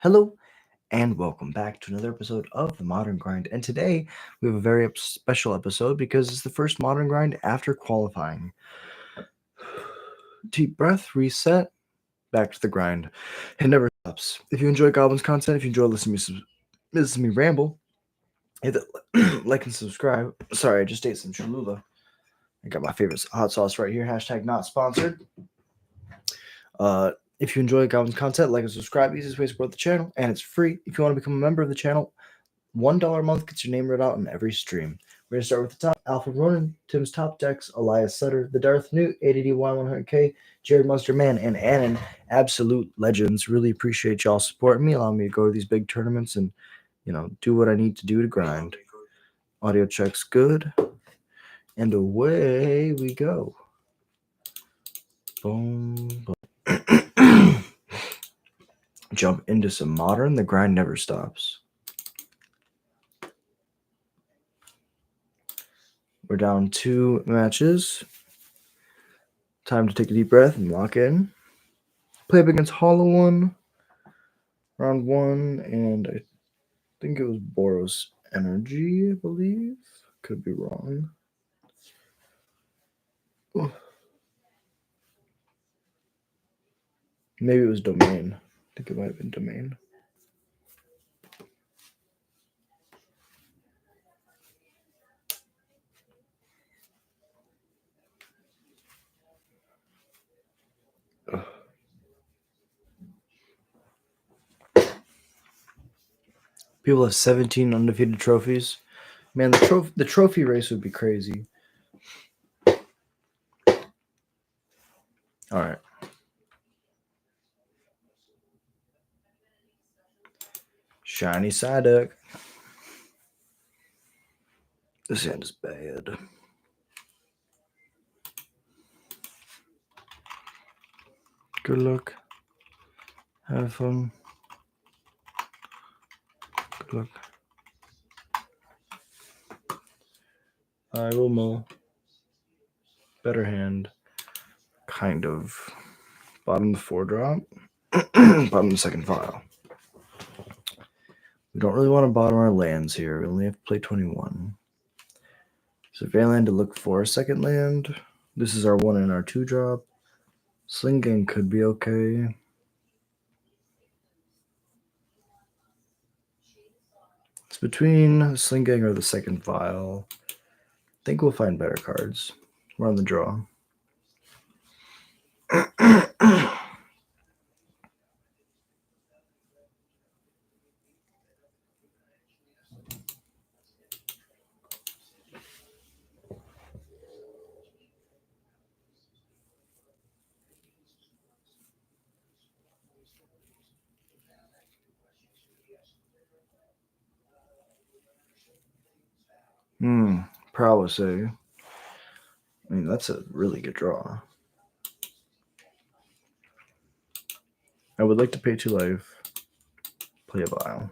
Hello and welcome back to another episode of the Modern Grind. And today we have a very special episode because it's the first Modern Grind after qualifying. Deep breath, reset, back to the grind. It never stops. If you enjoy Goblin's content, if you enjoy listening to me ramble, hit the like and subscribe. Sorry, I just ate some Cholula. I got my favorite hot sauce right here. Hashtag not sponsored. If you enjoy Goblin's content, like and subscribe. Easiest way to support the channel, and it's free. If you want to become a member of the channel, $1 a month gets your name read out in every stream. We're going to start with the top. Alfred Ronan, Tim's Top Decks, Elias Sutter, The Darth Newt, ADDY100K, Jared Munster Man, and Annan. Absolute legends. Really appreciate y'all supporting me, allowing me to go to these big tournaments and, do what I need to do to grind. Audio check's good. And away we go. Boom, boom. Jump into some modern. The grind never stops. We're down 2 matches. Time to take a deep breath and lock in. Play up against Hollow One, round 1, and I think it was Boros Energy, I believe. Could be wrong. Oh. Maybe it was Domain. I think it might have been Domain. Ugh. People have 17 undefeated trophies. Man, the trophy race would be crazy. All right. Shiny Psyduck. This hand is bad. Good luck. Have fun. Good luck. I will mow. Better hand. Kind of. Bottom of the 4 drop. Bottom of the second file. We don't really want to bottom our lands here. We only have to play 21. So land to look for a second land. This is our 1 and our 2 drop. Sling Gang could be okay. It's between Sling Gang or the second file. I think we'll find better cards. We're on the draw. Prowess, eh? I mean, that's a really good draw. I would like to pay 2 life. Play a vial.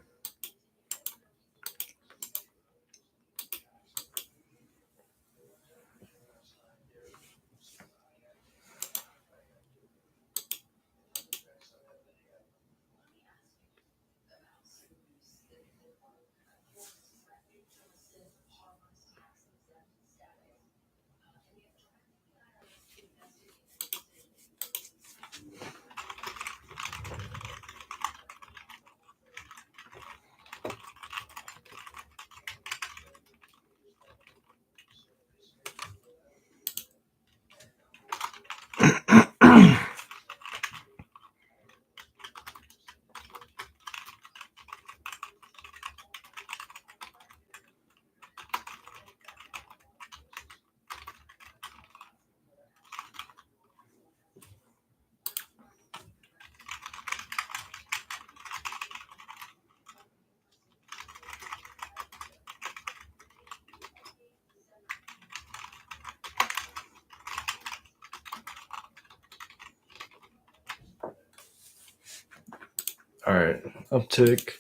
All right, uptick,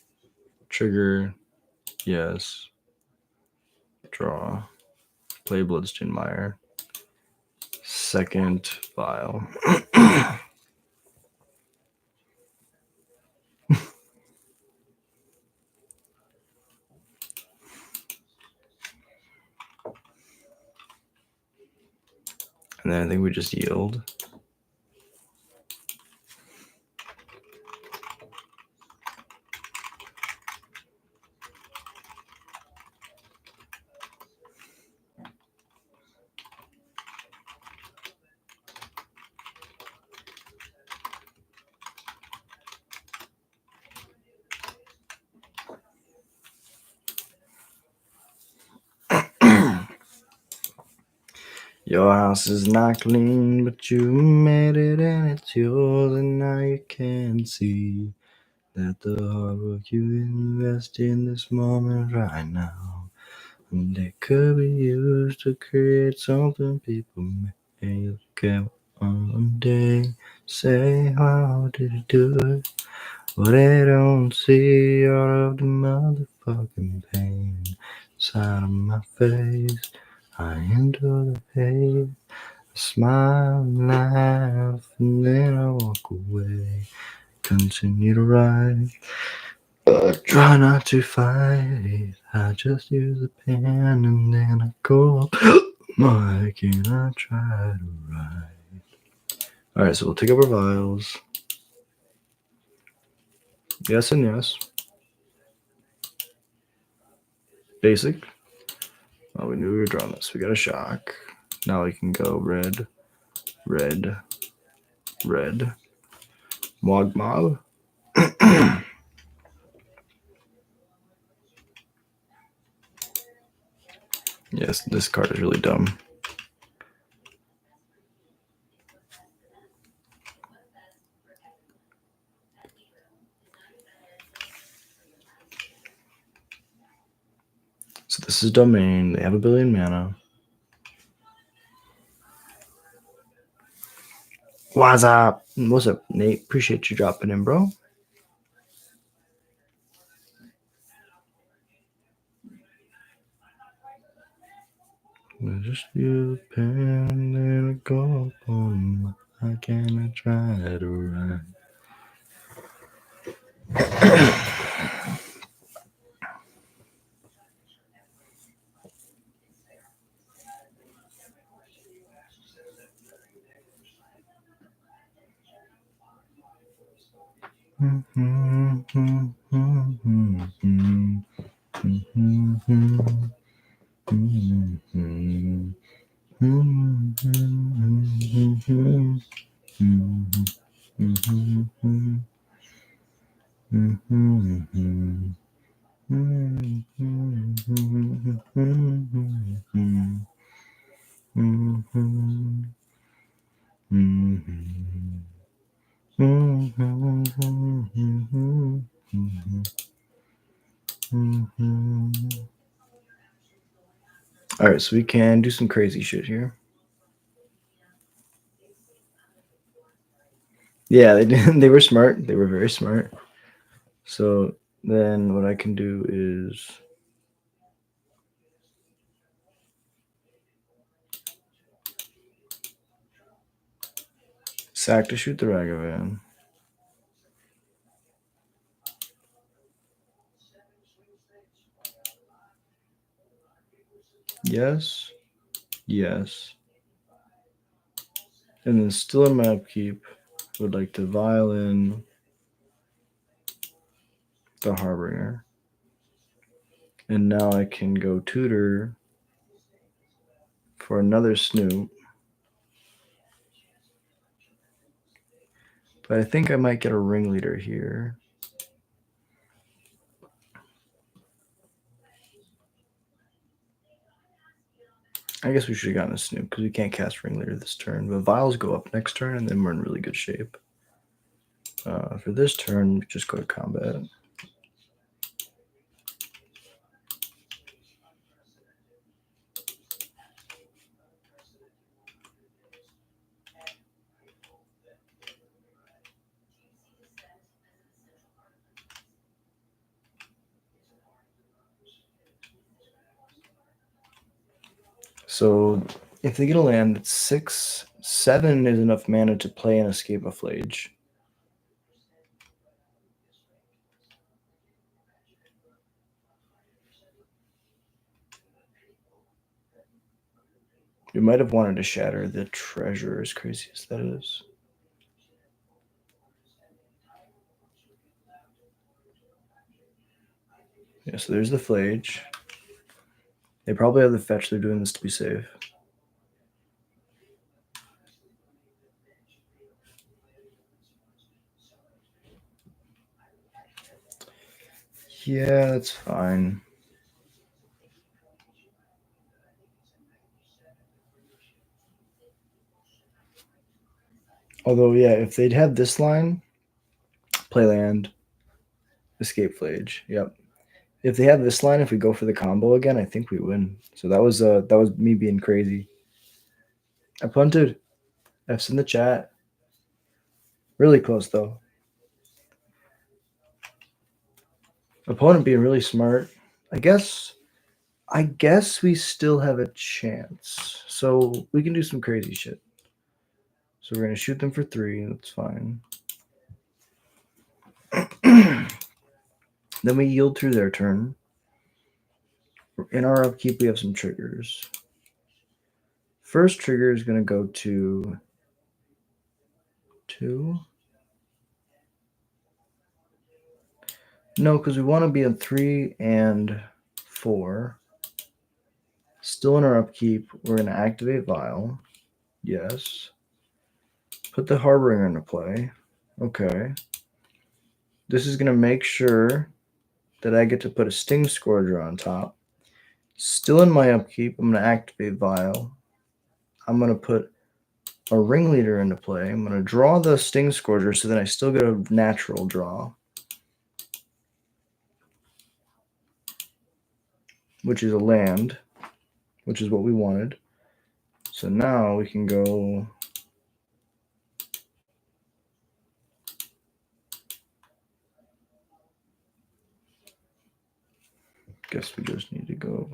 trigger, yes, draw, play Bloodstained Mire, second vial. And then I think we just yield. Your house is not clean, but you made it and it's yours, and now you can see that the hard work you invest in this moment right now, and it could be used to create something people may look at one day, say, how did you do it? Well, they don't see all of the motherfucking pain inside of my face. I endure the pain, I smile and laugh, and then I walk away. Continue to ride, but try not to fight. I just use a pen and then I go up mic and I try to write. Alright, so we'll take up our vials. Yes and yes. Basic. Oh, we knew we were drawing this. We got a shock. Now we can go red, red, red. Mog mob. Yes, this card is really dumb. So this is domain. They have a billion mana. What's up? What's up, Nate? Appreciate you dropping in, bro. I just use a pen and then I go up on my can I try to write. All right, so we can do some crazy shit here. Yeah, they did. They were smart. They were very smart. So then what I can do is sack to shoot the Ragavan. Yes. Yes. And then still in my upkeep, would like to violin the Harbinger. And now I can go tutor for another Snoop. But I think I might get a ringleader here. I guess we should have gotten a Snoop because we can't cast ringleader this turn. But vials go up next turn, and then we're in really good shape. For this turn, we just go to combat. So if they get a land that's 6, 7 is enough mana to play and escape a Flage. We might have wanted to shatter the treasure, as crazy as that is. Yeah, so there's the flage. They probably have the fetch. They're doing this to be safe. Yeah, that's fine. Although, yeah, if they'd had this line, play land, escape flage. Yep. If they have this line, if we go for the combo again, I think we win. So that was me being crazy. I punted. F's in the chat. Really close though. Opponent being really smart. I guess we still have a chance. So we can do some crazy shit. So we're gonna shoot them for 3. That's fine. Then we yield through their turn. In our upkeep, we have some triggers. First trigger is gonna go to 2. No, because we want to be on 3 and 4. Still in our upkeep, we're going to activate Vial. Yes. Put the Harbinger into play. Okay. This is going to make sure that I get to put a Sting Scourger on top. Still in my upkeep, I'm going to activate Vial. I'm going to put a Ringleader into play. I'm going to draw the Sting Scourger so then I still get a natural draw, which is a land, which is what we wanted. So now we can go... Guess we just need to go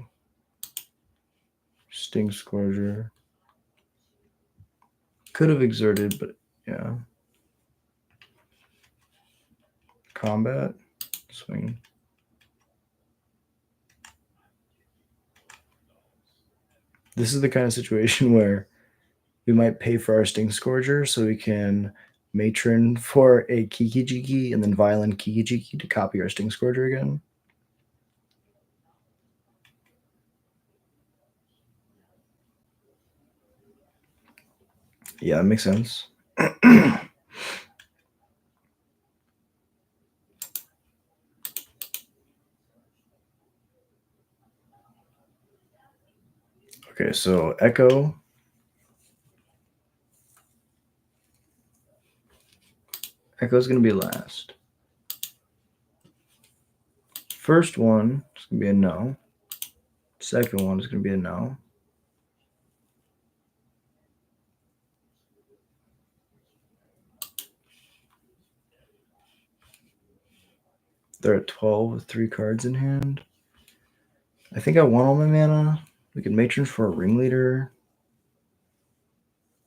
Sting Scourger. Could have exerted, but yeah. Combat, swing. This is the kind of situation where we might pay for our Sting Scourger so we can matron for a Kiki-Jiki and then violent Kiki-Jiki to copy our Sting Scourger again. Yeah, that makes sense. Okay, so Echo. Echo's going to be last. First one is going to be a no. Second one is going to be a no. They're at 12 with 3 cards in hand. I think I want all my mana. We can matron for a Ringleader.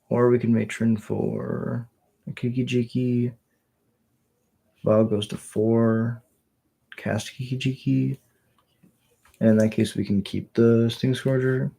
Or we can matron for a Kiki-Jiki. Vial goes to 4. Cast Kiki-Jiki. And in that case, we can keep the Sting Scourger.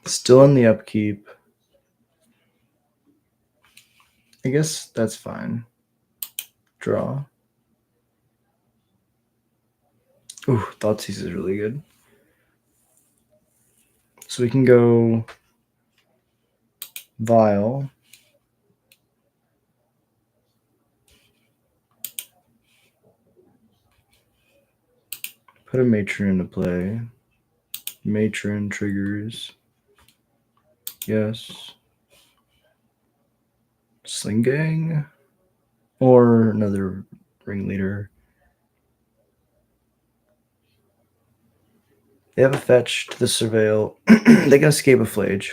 Still in the upkeep. I guess that's fine. Draw. Ooh, Thoughtseize is really good. So we can go Vial. Put a Matron into play. Matron triggers. Yes. Sling Gang. Or another Ringleader. They have a fetch to the Surveil. They can escape a Flage.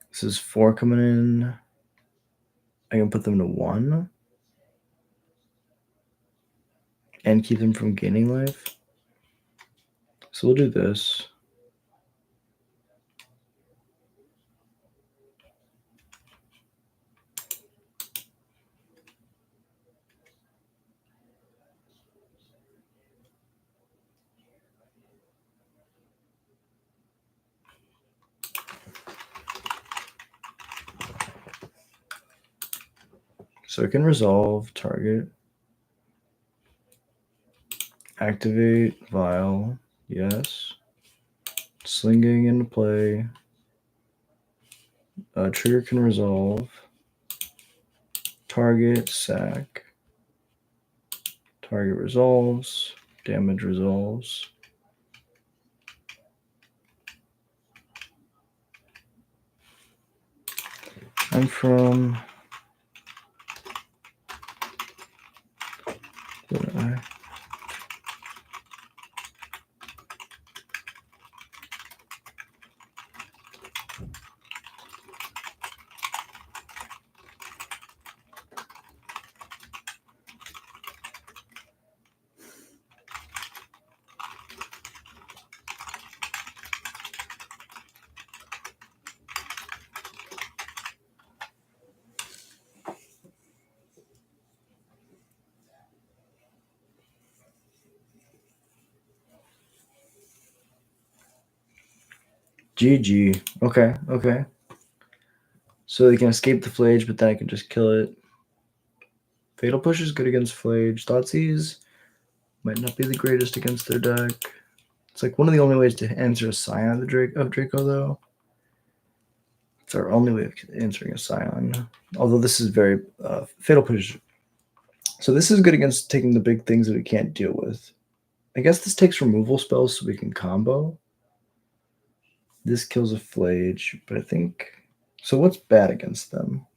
This is 4 coming in. I can put them to 1. and keep them from gaining life. So we'll do this. So it can resolve target. Activate vial. Yes. Slinging into play. Trigger can resolve. Target, sack. Target resolves. Damage resolves. I'm from. Where am I? GG. Okay, okay. So they can escape the Flage, but then I can just kill it. Fatal Push is good against Flage. Thoughtseize might not be the greatest against their deck. It's like one of the only ways to answer a Scion of Draco, though. It's our only way of answering a Scion. Although this is very Fatal Push. So this is good against taking the big things that we can't deal with. I guess this takes removal spells so we can combo. This kills a Flage, but I think... So what's bad against them?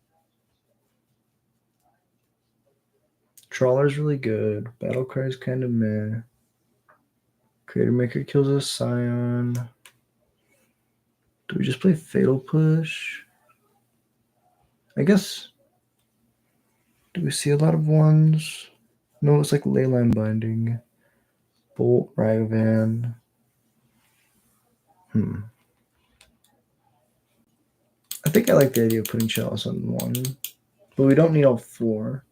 Trawler's really good. Battlecry's kind of meh. Creator Maker kills a Scion. Do we just play Fatal Push? I guess... Do we see a lot of ones? No, it's like Leyline Binding. Bolt, Ragavan. I think I like the idea of putting Chalice on one. But we don't need all four.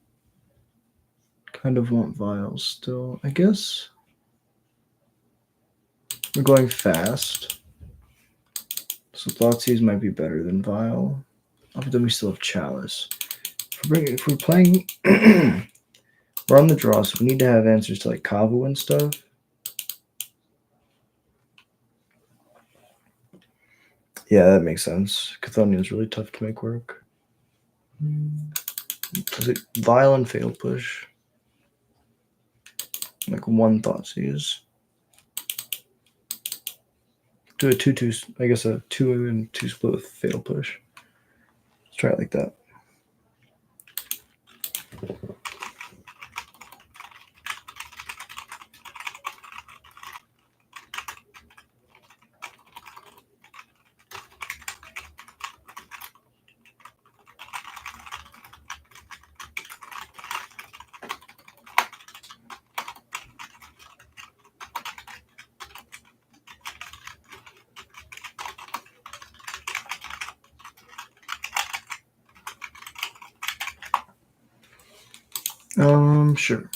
Kind of want Vials still. I guess we're going fast. So Thoughtseize might be better than Vial. But then we still have Chalice. If we're playing... we're on the draw, so we need to have answers to like Kavu and stuff. Yeah, that makes sense. Chthonian is really tough to make work. Is it Vial and Fatal Push? Like one Thoughtseize. Do a 2-2, I guess a 2 and 2 split with Fatal Push. Let's try it like that. Sure.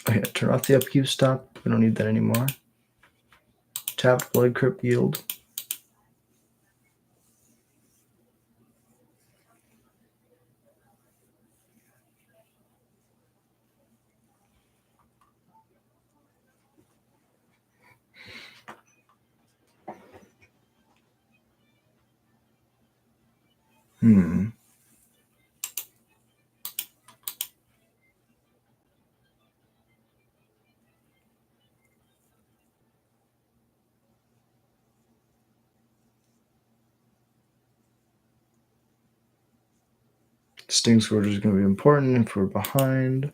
Okay, turn off the upkeep stop. We don't need that anymore. Tap Blood Crypt Yield. Sting Scourge is going to be important if we're behind.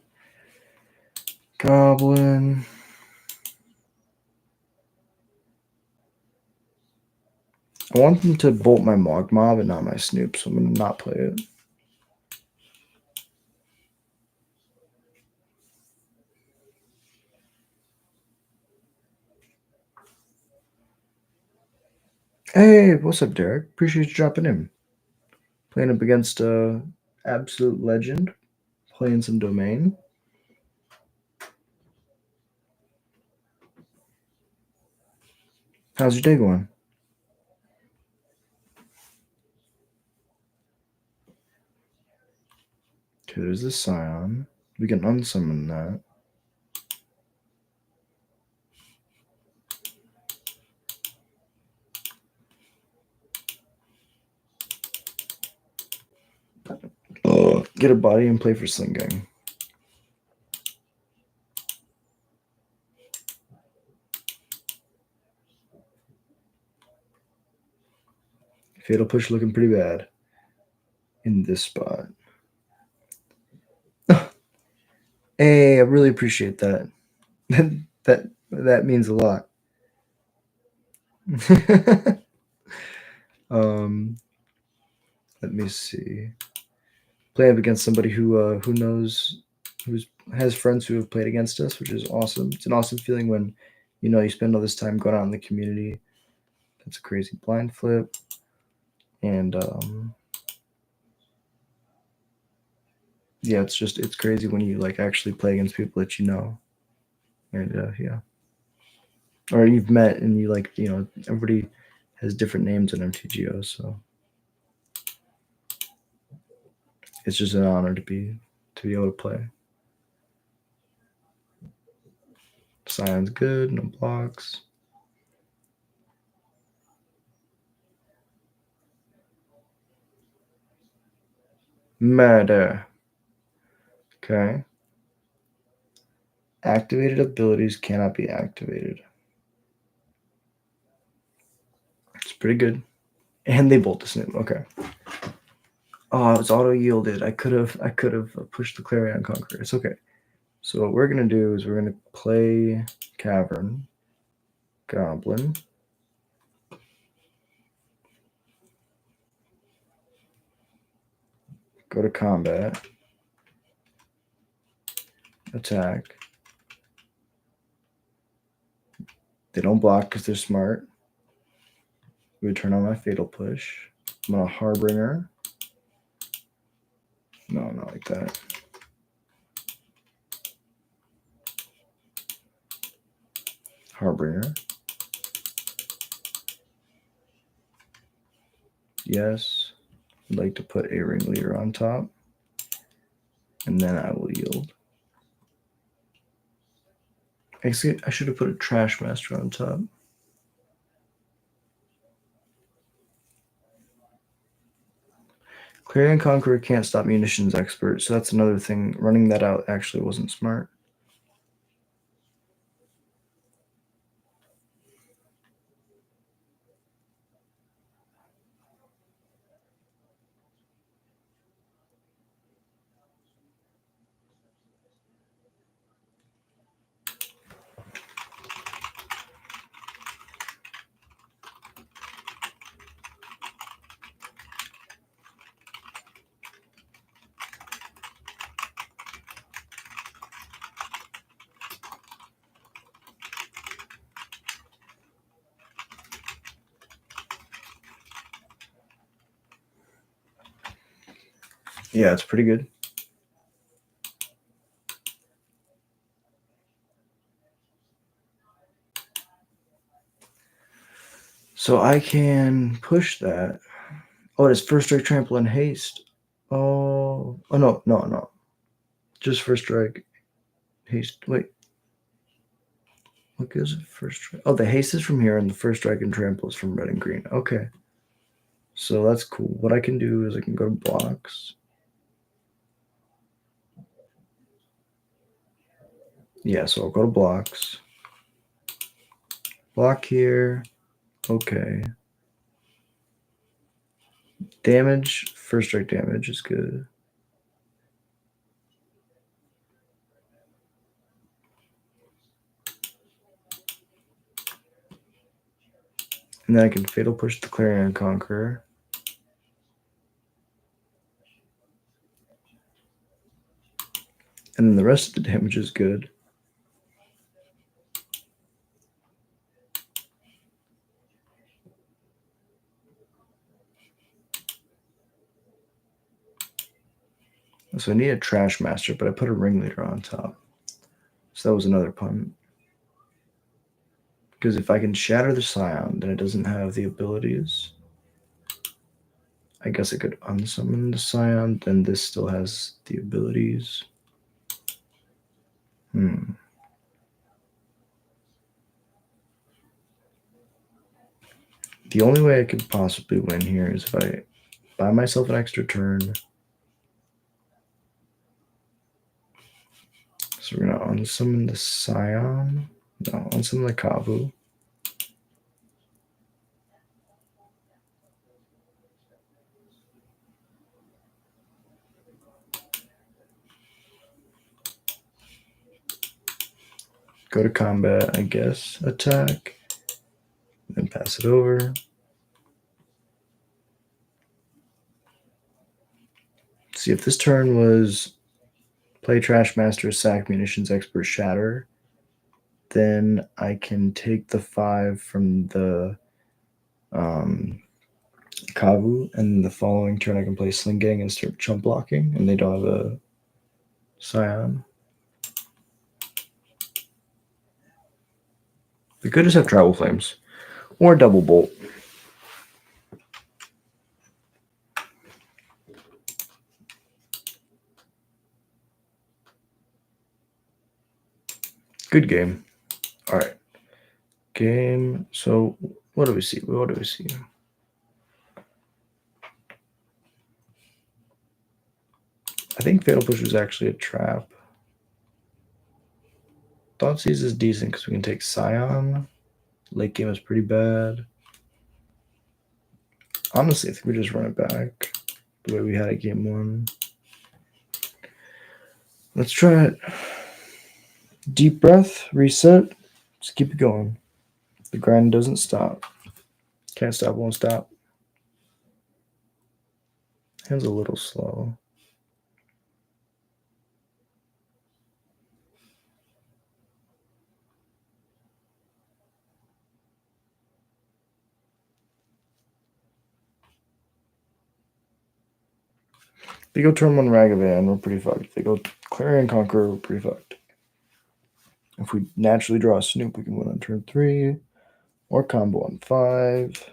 Goblin. I want them to bolt my Mog Mob and not my Snoop, so I'm going to not play it. Hey, what's up, Derek? Appreciate you dropping in. Playing up against Absolute Legend. Playing some Domain. How's your day going? Okay, there's this Scion. We can unsummon that. Get a body and play for Sling Gang. Fatal Push looking pretty bad in this spot. Hey, I really appreciate that. that means a lot. Let me see. Play up against somebody who knows, has friends who have played against us, which is awesome. It's an awesome feeling when you spend all this time going out in the community. That's a crazy blind flip, and yeah, it's crazy when you actually play against people that you know, and yeah, or you've met and everybody has different names in mtgo, so it's just an honor to be able to play. Sion's good, no blocks. Murder. Okay. Activated abilities cannot be activated. It's pretty good. And they bolt the Snoop. Okay. Oh, it's auto yielded. I could have pushed the Clarion Conqueror. It's okay. So what we're gonna do is we're gonna play Cavern, Goblin. Go to combat. Attack. They don't block because they're smart. We would turn on my Fatal Push. I'm gonna Harbinger. No, not like that. Harbinger. Yes. I'd like to put a Ringleader on top. And then I will yield. Actually, I should have put a Trash Master on top. Clarion Conqueror can't stop Munitions Expert, so that's another thing. Running that out actually wasn't smart. Yeah, it's pretty good. So I can push that. Oh, it's First Strike, Trample, and Haste. Oh, no. Just First Strike, Haste. Wait. What gives it First Strike? Oh, the Haste is from here, and the First Strike and Trample is from red and green. Okay. So that's cool. What I can do is I can go to blocks. Yeah, so I'll go to blocks. Block here. Okay. Damage, First Strike damage is good. And then I can Fatal Push the Clarion Conqueror. And then the rest of the damage is good. So I need a Trash Master, but I put a Ringleader on top. So that was another pun. Because if I can Shatter the Scion, then it doesn't have the abilities. I guess I could unsummon the Scion, then this still has the abilities. The only way I could possibly win here is if I buy myself an extra turn. So we're gonna unsummon the Scion. No, unsummon the Kavu. Go to combat, I guess. Attack. Then pass it over. See, if this turn was play Trash Master, sack Munitions Expert, Shatter, then I can take the 5 from the Kavu, and the following turn I can play Sling Gang and start chump blocking, and they don't have a Scion. They could just have Travel Flames or Double Bolt. Good game. All right. Game. So what do we see? What do we see? I think Fatal Push was actually a trap. Thoughtseize is decent because we can take Scion. Late game is pretty bad. Honestly, I think we just run it back the way we had it game 1. Let's try it. Deep breath, reset. Just keep it going. The grind doesn't stop. Can't stop, won't stop. Hand's a little slow. They go turn 1 Ragavan, we're pretty fucked. They go Clarion Conqueror, we're pretty fucked. If we naturally draw a Snoop, we can win on turn 3. Or combo on 5.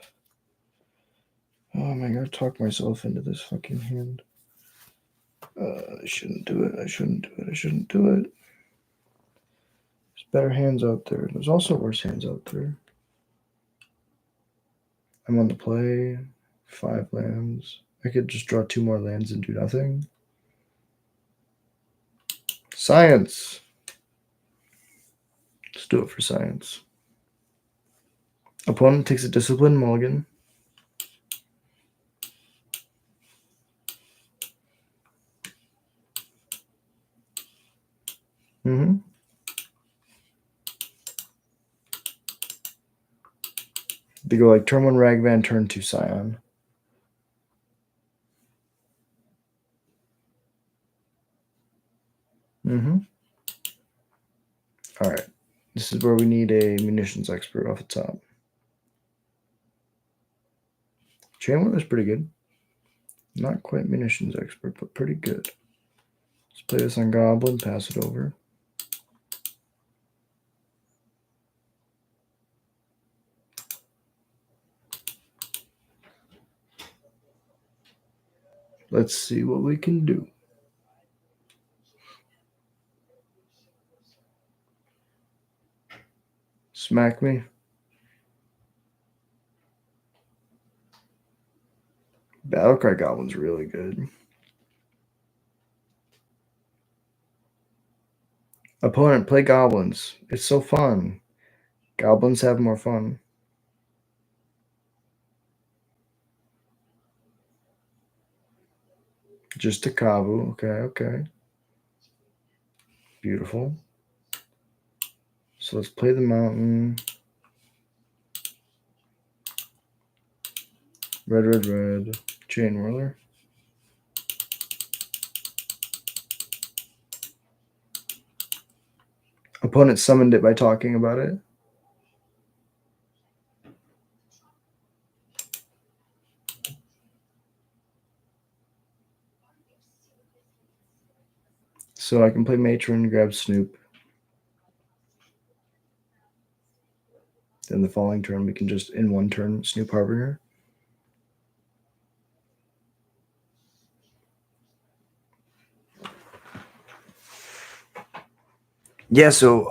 Oh my god, talk myself into this fucking hand. I shouldn't do it. I shouldn't do it. I shouldn't do it. There's better hands out there. There's also worse hands out there. I'm on the play. 5 lands. I could just draw 2 more lands and do nothing. Science. Let's do it for science. Opponent takes a discipline mulligan. They go like turn 1 Ragavan, turn 2 Scion. All right. This is where we need a munitions expert off the top. Chain is pretty good. Not quite munitions expert, but pretty good. Let's play this on Goblin, pass it over. Let's see what we can do. Smack me. Battlecry Goblin's really good. Opponent, play Goblins. It's so fun. Goblins have more fun. Just a Kavu. Okay. Beautiful. So let's play the mountain. Red. Chain Whirler. Opponent summoned it by talking about it. So I can play Matron, grab Snoop. Then the following turn, we can just, in one turn, Snoop Harbinger. Yeah, so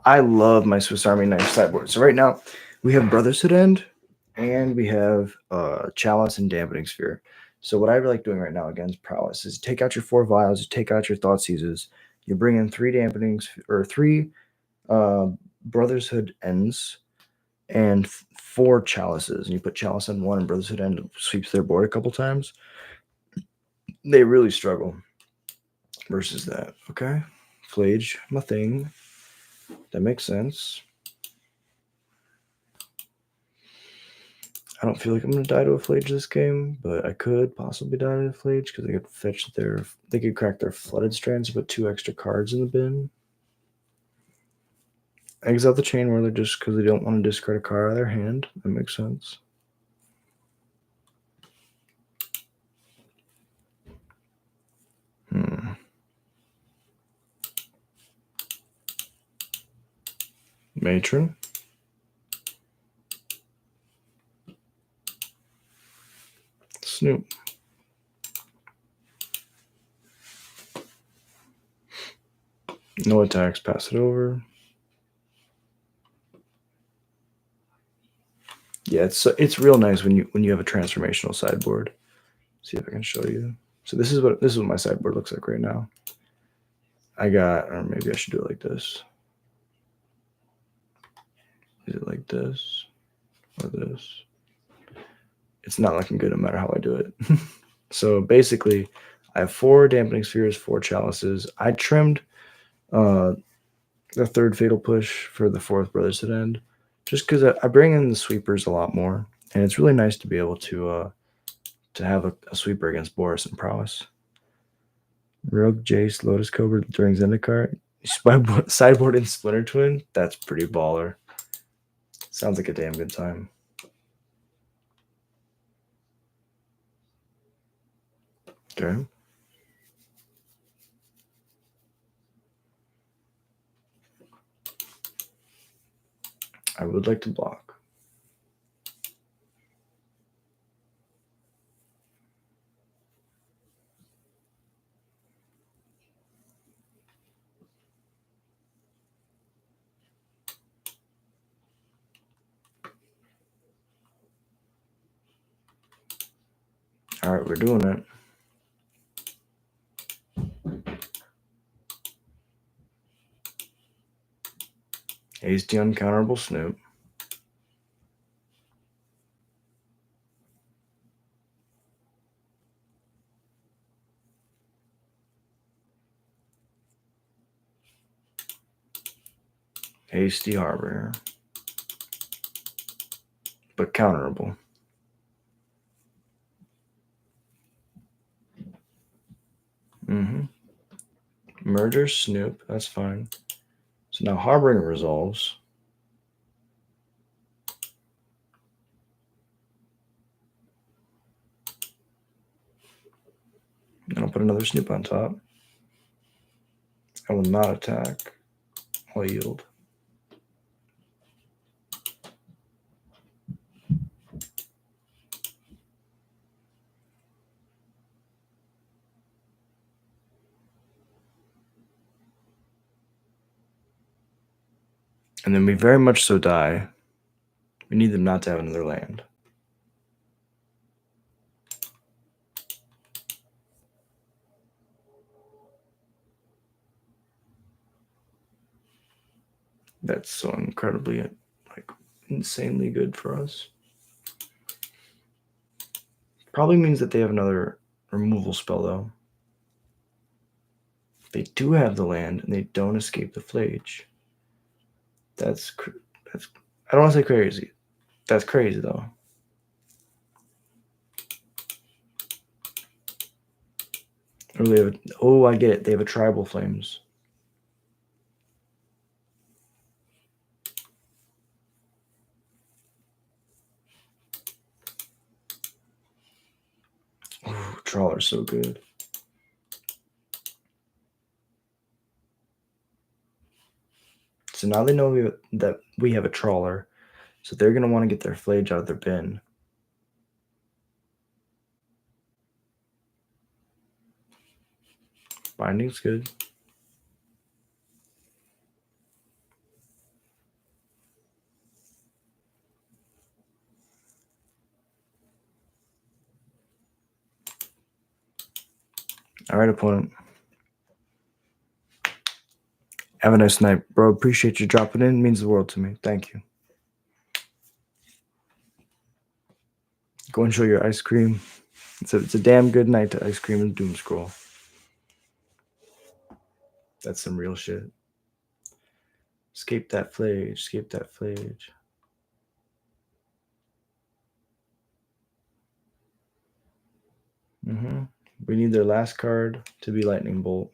I love my Swiss Army knife sideboard. So right now, we have Brotherhood End, and we have Chalice and Dampening Sphere. So what I like doing right now against Prowess is you take out your 4 vials, you take out your Thoughtseizes, you bring in 3 dampenings or 3 Brotherhood Ends, and 4 Chalices, and you put Chalice on 1 and Brotherhood End sweeps their board a couple times. They really struggle versus that. Okay, Flage, my thing. That makes sense. I don't feel like I'm gonna die to a Flage this game, but I could possibly die to a Flage because they could fetch they could crack their Flooded Strands and put 2 extra cards in the bin. Exile the Chain Whirler just because they don't want to discard a card out of their hand. That makes sense. Matron. Snoop. No attacks, pass it over. Yeah, it's real nice when you have a transformational sideboard. See if I can show you. So this is what my sideboard looks like right now. I got, or maybe I should do it like this. Is it like this or this? It's not looking good no matter how I do it. So basically, I have 4 Dampening Spheres, 4 Chalices. I trimmed the 3rd Fatal Push for the 4th Brotherhood End, just because I bring in the sweepers a lot more, and it's really nice to be able to have a sweeper against Boris and Prowess. Rogue Jace, Lotus Cobra during Zendikar. Sideboard and Splinter Twin. That's pretty baller. Sounds like a damn good time. Okay. I would like to block. All right, we're doing it. Hasty Uncounterable Snoop. Hasty Harbor. But counterable. Murder Snoop. That's fine. So now Harboring resolves. And I'll put another Snoop on top. I will not attack. I'll yield. And then we very much so die. We need them not to have another land. That's so incredibly, like, insanely good for us. Probably means that they have another removal spell, though. They do have the land, and they don't escape the Flage. That's I don't want to say crazy. That's crazy, though. Oh, I get it. They have a tribal flames. Oh, Trawler's so good. So now they know that we have a trawler. So they're going to want to get their flage out of their bin. Binding's good. All right, opponent. Have a nice night, bro. Appreciate you dropping in. It means the world to me. Thank you. Go enjoy your ice cream. It's a damn good night to ice cream and doom scroll. That's some real shit. Escape that flage. Escape that flage. We need their last card to be Lightning Bolt.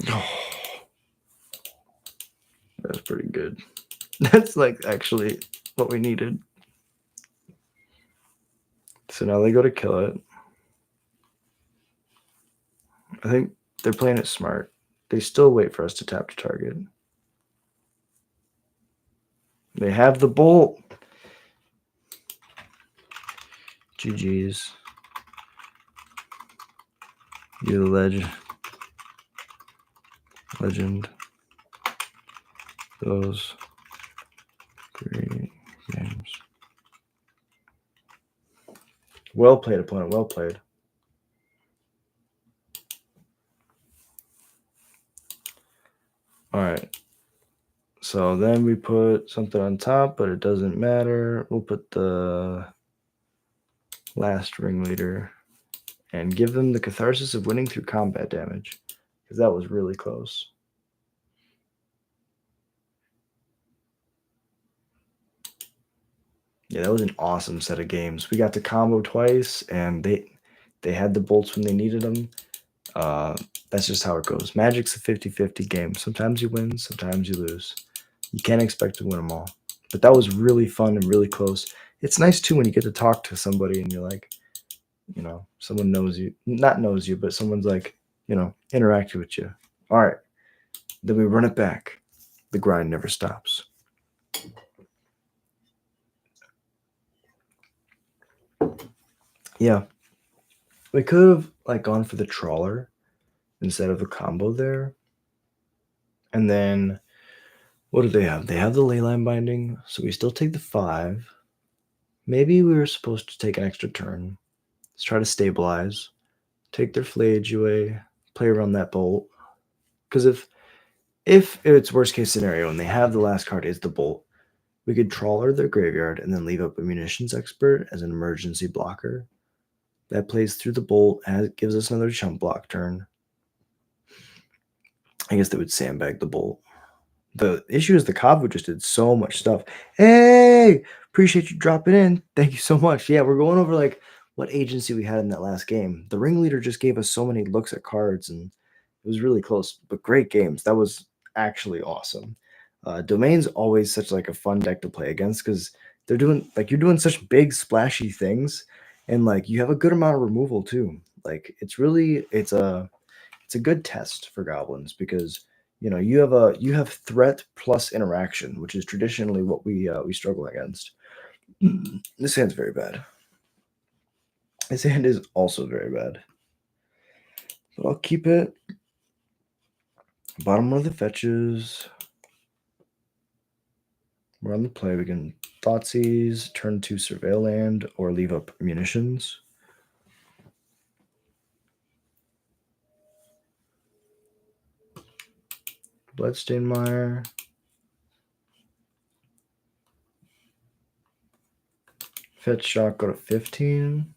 Oh, that's pretty good. That's like actually what we needed. So now they go to kill it. I think they're playing it smart. They still wait for us to tap to target. They have the bolt. GG's. You're the legend. Those 3 games. Well played, opponent. Well played. All right. So then we put something on top, but it doesn't matter. We'll put the last ringleader and give them the catharsis of winning through combat damage, because that was really close. Yeah, that was an awesome set of games. We got to combo twice, and they had the bolts when they needed them. That's just how it goes. Magic's a 50-50 game. Sometimes you win, sometimes you lose. You can't expect to win them all. But that was really fun and really close. It's nice, too, when you get to talk to somebody and you're like, you know, someone knows you. Not knows you, but someone's like, you know, interacting with you. All right. Then we run it back. The grind never stops. Yeah. We could have like gone for the trawler instead of the combo there. And then what do they have? They have the leyline binding, so we still take the 5. Maybe we were supposed to take an extra turn. Let's try to stabilize. Take their flage away. Play around that bolt. Because if it's worst case scenario and they have the last card is the bolt, we could trawler their graveyard and then leave up a munitions expert as an emergency blocker. That plays through the bolt and gives us another chump block turn. I guess they would sandbag the bolt. The issue is the Kavu just did so much stuff. Hey, appreciate you dropping in. Thank you so much. Yeah, we're going over like what agency we had in that last game. The ringleader just gave us so many looks at cards, and it was really close. But great games. That was actually awesome. Domain's always such like a fun deck to play against because they're doing like you're doing such big splashy things, and like you have a good amount of removal too. Like it's a good test for goblins because you know you have threat plus interaction, which is traditionally what we struggle against. This hand's very bad. This hand is also very bad, but I'll keep it. Bottom one of the fetches. We're on the play. We can Thoughtseize, turn to Surveil Land, or leave up munitions. Bloodstainmire. Fetch shock, go to 15.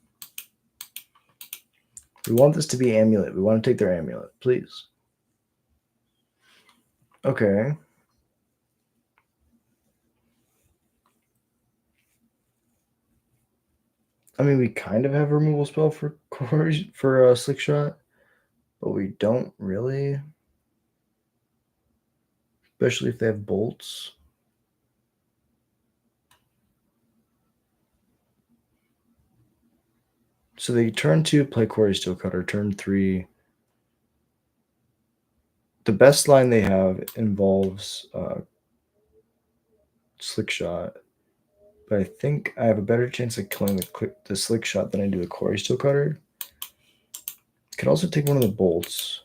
We want this to be amulet. We want to take their amulet, please. Okay. I mean, we kind of have a removal spell for Slick Shot, but we don't really. Especially if they have bolts. So they turn 2, play Quarry Steel Cutter. Turn 3. The best line they have involves Slick Shot, but I think I have a better chance of killing the Slick Shot than I do the Quarry Steel Cutter. Could also take one of the bolts,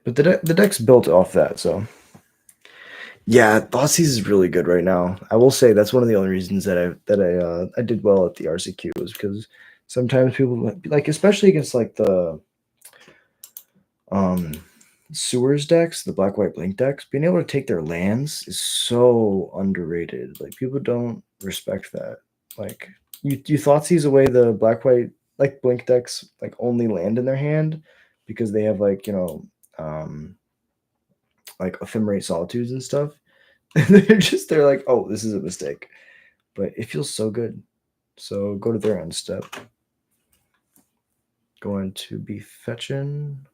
but the deck's built off that, so yeah, Thoughtseize is really good right now. I will say that's one of the only reasons that I did well at the RCQ was because sometimes people like, especially against like the um sewers decks, the black white blink decks, being able to take their lands is so underrated. Like people don't respect that. Like you Thoughtseize away the black white like blink decks like only land in their hand because they have like like ephemerate solitudes and stuff. They're like, oh, this is a mistake. But it feels so good. So go to their end step. Going to be fetching.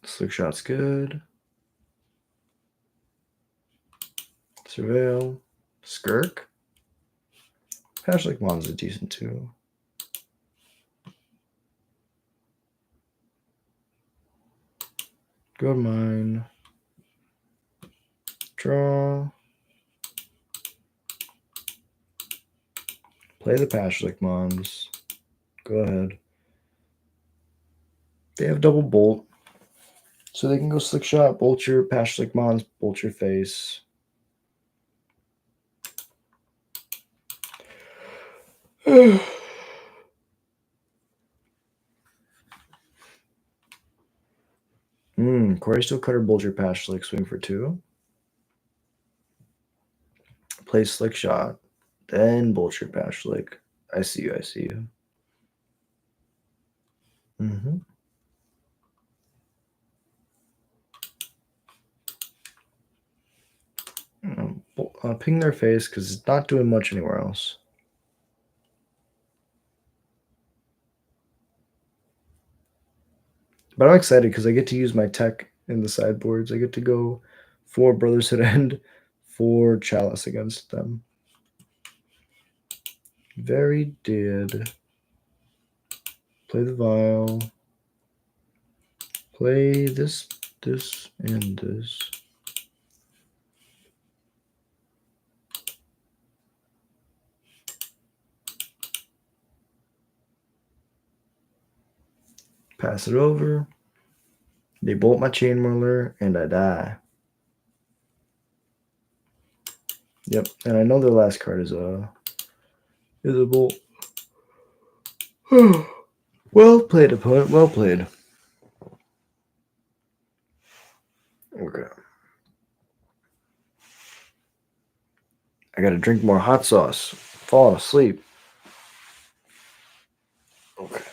Slick Shot's good. Surveil. Skirk. Pashlik Mon's a decent too. Go to mine. Draw. Play the Pashlik Mons. Go ahead. They have double bolt. So they can go Slick Shot, bolt your Pashlik Mons, bolt your face. Quarry Steel Cutter, bolt your Pashlik, swing for 2. Play Slick Shot, then bolt your Pashlik. I see you, I see you. Ping their face because it's not doing much anywhere else. But I'm excited because I get to use my tech in the sideboards. I get to go 4 Brotherhood End, 4 Chalice against them. Very dead. Play the Vial. Play this, and this. Pass it over. They bolt my Chain Whirler, and I die. Yep, and I know their last card is a bolt. Well played, opponent. Well played. Okay. I gotta drink more hot sauce. Falling asleep. Okay.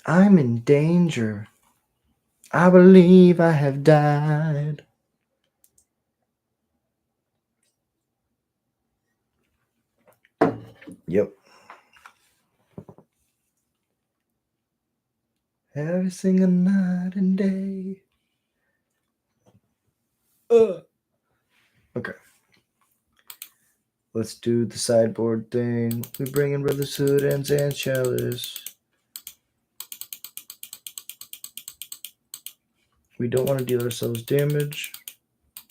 I'm in danger. I believe I have died. Yep. Every single night and day. Okay. Let's do the sideboard thing. We bring in Brotherhood Ends and Chalice. We don't want to deal ourselves damage.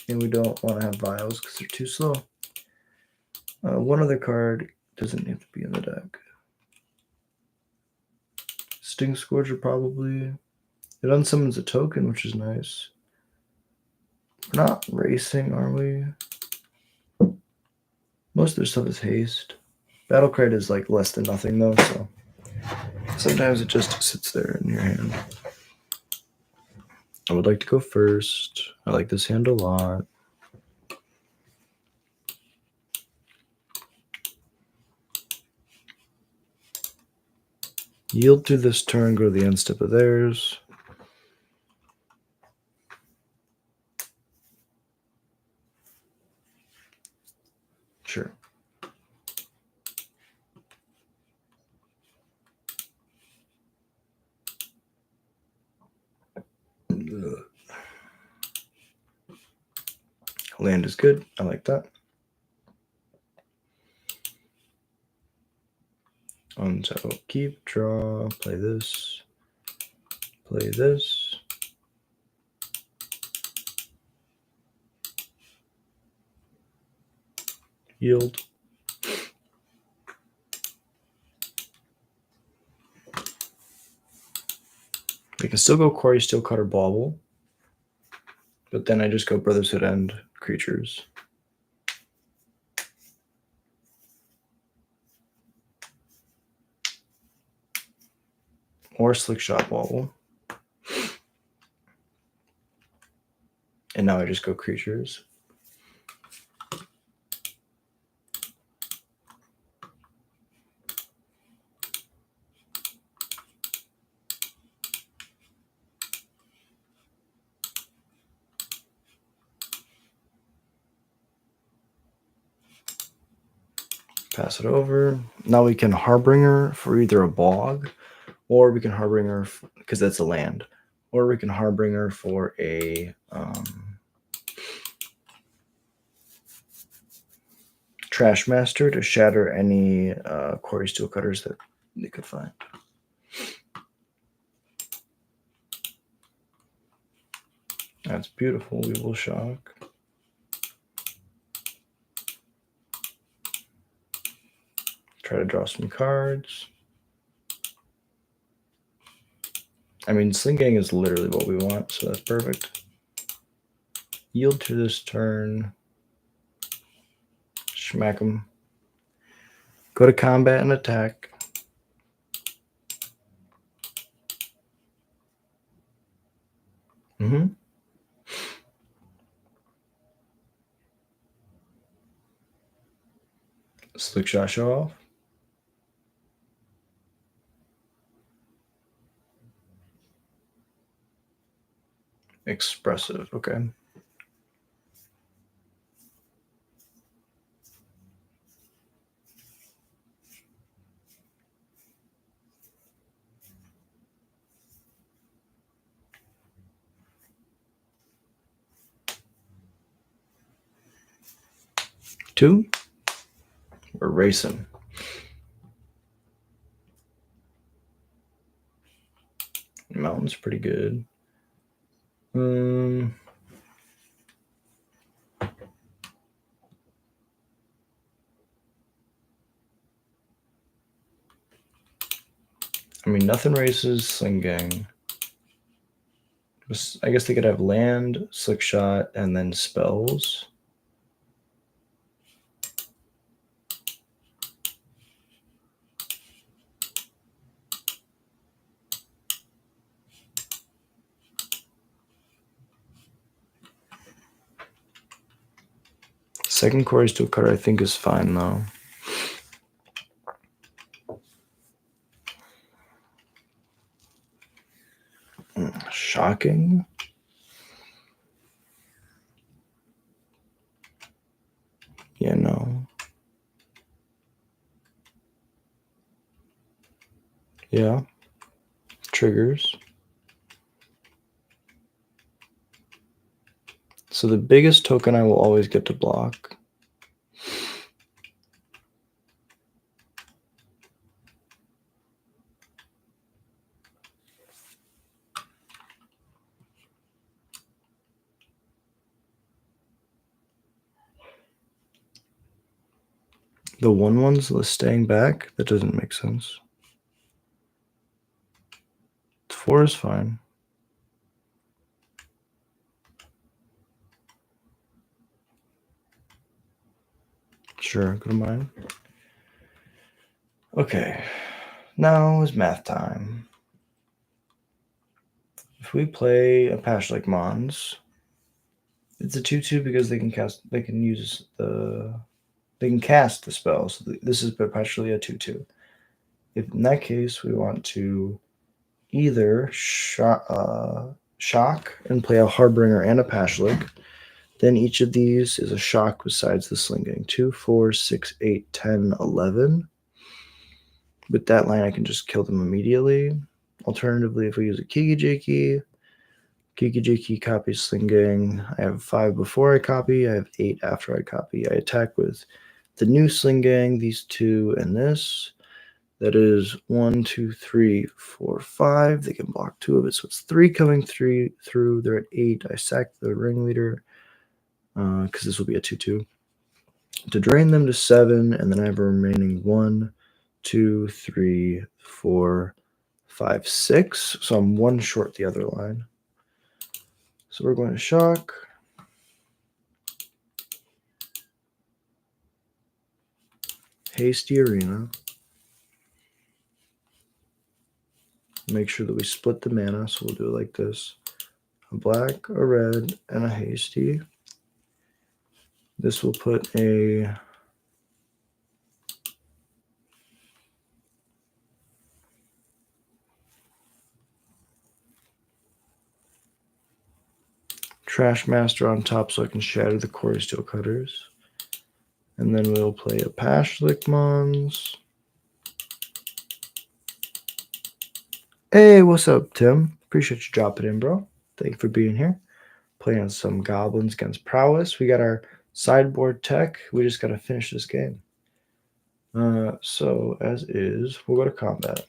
And we don't want to have vials because they're too slow. One other card doesn't have to be in the deck. Sting Scourger probably. It unsummons a token, which is nice. We're not racing, are we? Most of their stuff is haste. Battle credit is like less than nothing though, so sometimes it just sits there in your hand. I would like to go first. I like this hand a lot. Yield through this turn, go to the end step of theirs. Sure. Ugh. Land is good. I like that. Untap, keep, draw, play this, play this. Yield. We can still go Quarry, Steel Cutter, Bauble, but then I just go Brother's Hood End creatures. Or Slick Shot Bauble. And now I just go creatures. Pass it over. Now we can Harbinger for either a bog, or we can Harbinger because that's a land, or we can Harbinger for a Trash Master to shatter any Quarry Steel Cutters that they could find. That's beautiful. We will shock. Try to draw some cards. I mean, Sling Gang is literally what we want, so that's perfect. Yield to this turn. Smack them. Go to combat and attack. Slick Shot show off. Expressive, okay. Two. We're racing. Mountain's pretty good. I mean, nothing races Sling Gang. I guess they could have land, Slick Shot, and then spells. Second Quarry Steel Cutter, I think, is fine, though. Shocking. Yeah, no. Yeah. Triggers. So the biggest token I will always get to block. The 1/1s staying back? That doesn't make sense. 4 is fine. Sure, go to mine. Okay, now is math time. If we play a Pashlik Mons, it's a 2/2 because they can cast the spell. So this is perpetually a 2/2. If in that case we want to either shock and play a Harbinger and a Pashlik, then each of these is a shock besides the Slinging. 2, 4, 6, 8, 10, 11. With that line, I can just kill them immediately. Alternatively, if we use a Kiki Jiki copies Slinging. I have 5 before I copy. I have 8 after I copy. I attack with the new Slinging, these 2, and this. That is 1, 2, 3, 4, 5. They can block 2 of it, so it's 3 coming through. They're at 8. I sack the ringleader because this will be a 2/2. To drain them to 7, and then I have a remaining 1, 2, 3, 4, 5, 6. So I'm 1 short the other line. So we're going to shock. Hasty Arena. Make sure that we split the mana, so we'll do it like this. A black, a red, and a hasty. This will put a Trash Master on top so I can shatter the Quarry Steel Cutters. And then we'll play a Pashlik Mons. Hey, what's up, Tim? Appreciate you dropping in, bro. Thank you for being here. Playing some goblins against prowess. We got our sideboard tech. We just got to finish this game. So, as is, we'll go to combat.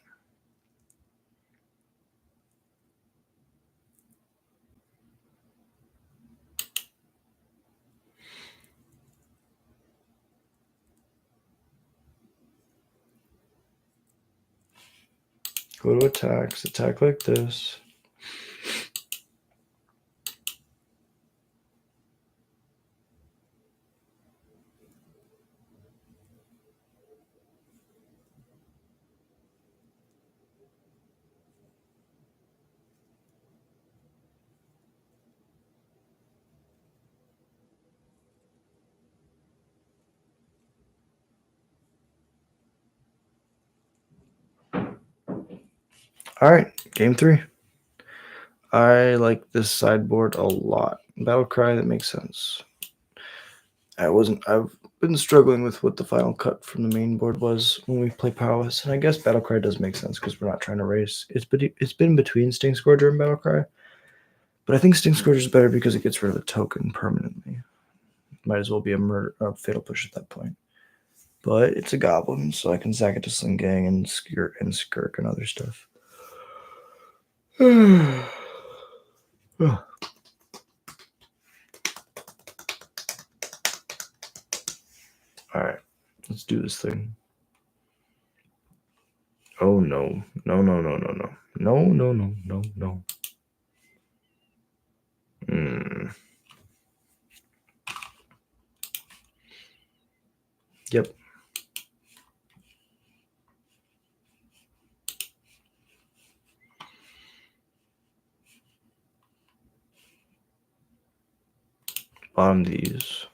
Go to attacks. Attack like this. All right, game 3. I like this sideboard a lot. Battlecry, that makes sense. I've been struggling with what the final cut from the main board was when we play Prowess, and I guess Battlecry does make sense because we're not trying to race. It's been between Sting Scourger and Battlecry, but I think Sting Scourger is better because it gets rid of the token permanently. Might as well be a Fatal Push at that point. But it's a goblin, so I can sack it to Sling Gang and Skirk and other stuff. All right, let's do this thing. Oh no. No. Yep. Bottom these.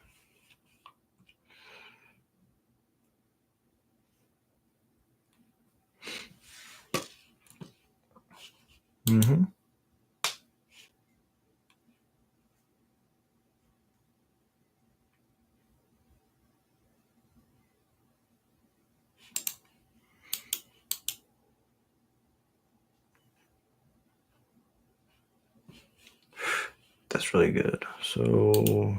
That's really good. So,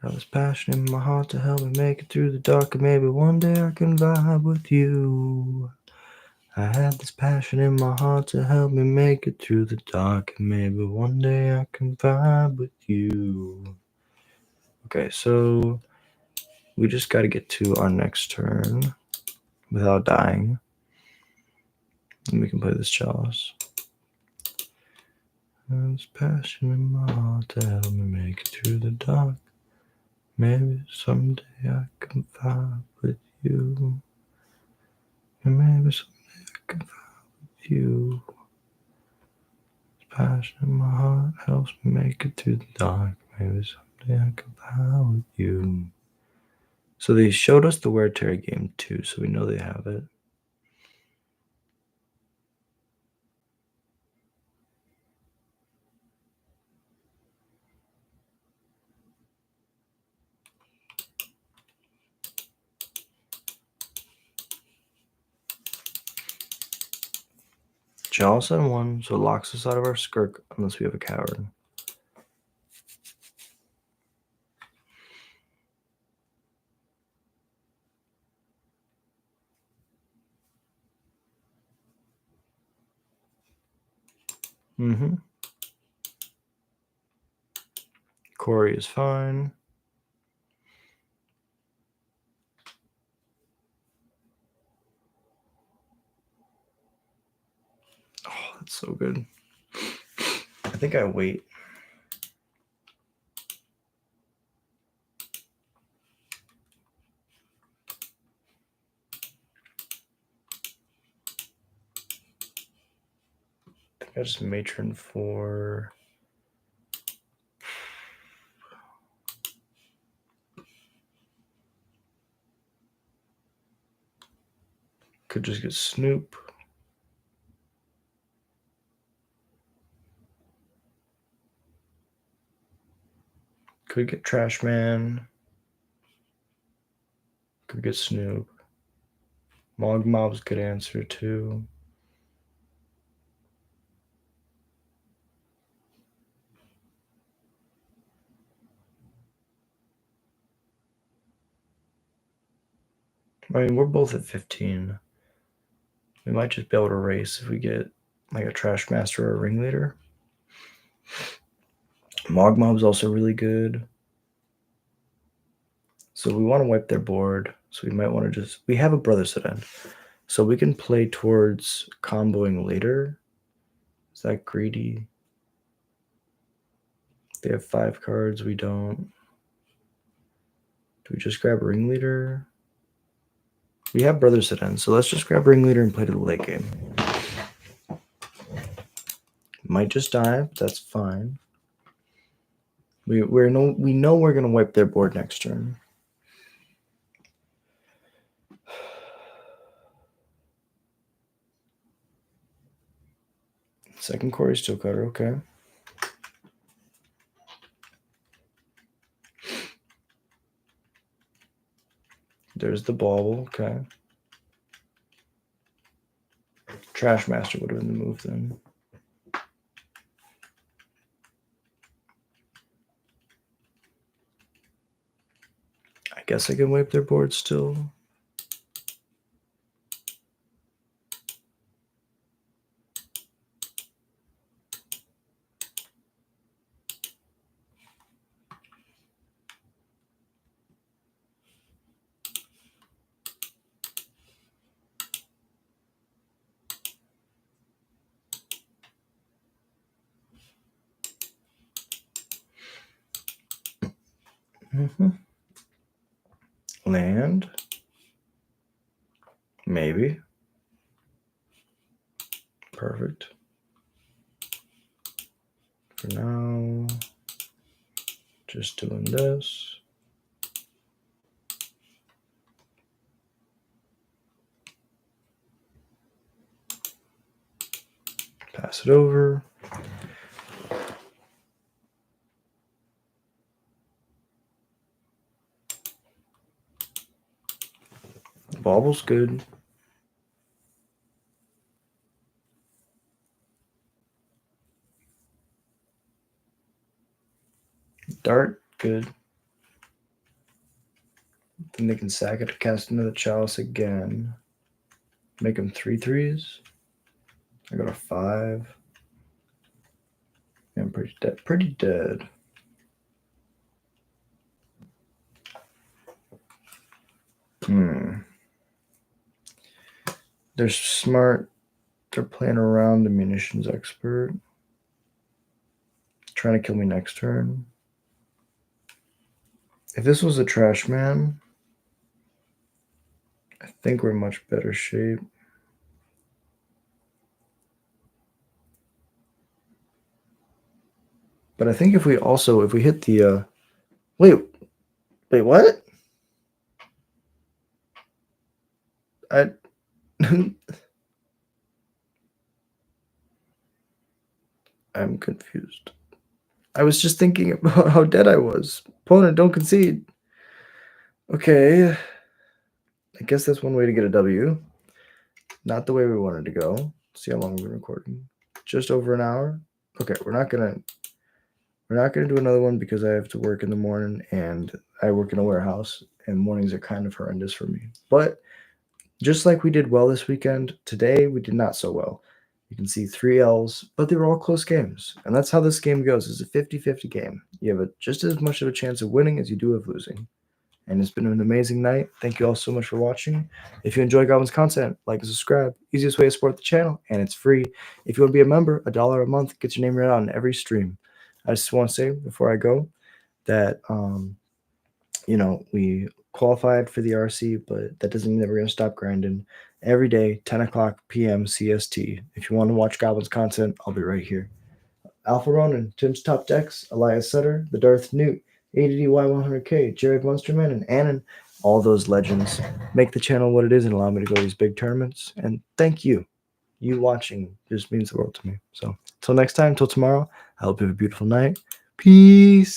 got this passion in my heart to help me make it through the dark, and maybe one day I can vibe with you. I had this passion in my heart to help me make it through the dark, and maybe one day I can vibe with you. Okay, so we just got to get to our next turn without dying. And we can play this Chalice. There's passion in my heart to help me make it through the dark. Maybe someday I can fight with you. And maybe someday I can fight with you. Passion in my heart helps me make it through the dark. Maybe someday I can fight with you. So they showed us the Wear Terry game too, so we know they have it. Chalice and 1, so it locks us out of our skirk unless we have a coward. Corey is fine. Oh, that's so good. I think I wait. I think I just matron for... Could just get Snoop. Could get Trash Man. Could get Snoop. Mog Mob's good answer too. I mean, we're both at 15. We might just be able to race if we get like a Trash Master or a Ringleader. Mog Mob's also really good. So we want to wipe their board. So we might want to just... We have a Brother Set End. So we can play towards comboing later. Is that greedy? They have 5 cards. We don't. Do we just grab Ringleader? We have Brother Set End. So let's just grab Ringleader and play to the late game. Might just die, but that's fine. We know we're gonna wipe their board next turn. Second Corey Steel Cutter, okay. There's the Bauble, okay. Trash Master would have been the move then. I guess I can wipe their board still. Land. Maybe. Perfect. For now, just doing this. Pass it over. Bauble's good. Dart, good. Then they can sack it to cast into the Chalice again. Make them 3/3s. I got a 5. I'm pretty dead. Pretty dead. They're smart. They're playing around the Munitions Expert. Trying to kill me next turn. If this was a trash man, I think we're in much better shape. But I think if we hit the wait, what? I I'm confused. I was just thinking about how dead I was. Opponent, don't concede. Okay. I guess that's one way to get a W. Not the way we wanted to go. See how long we've been recording. Just over an hour. Okay, we're not gonna do another one because I have to work in the morning and I work in a warehouse and mornings are kind of horrendous for me. But just like we did well this weekend, today we did not so well. You can see 3 L's, but they were all close games. And that's how this game goes. It's a 50-50 game. You have just as much of a chance of winning as you do of losing. And it's been an amazing night. Thank you all so much for watching. If you enjoy Goblin's content, like and subscribe. Easiest way to support the channel, and it's free. If you want to be a member, $1 a month gets your name read out in every stream. I just want to say before I go that we qualified for the RC, but that doesn't mean that we're going to stop grinding. Every day, 10 o'clock p.m. CST. If you want to watch Goblin's content, I'll be right here. Alpha Ronan, Tim's Top Decks, Elias Sutter, The Darth Newt, ADDY100K, Jared Munsterman, and Annan, all those legends make the channel what it is and allow me to go to these big tournaments. And thank you. You watching just means the world to me. So, until next time, until tomorrow, I hope you have a beautiful night. Peace.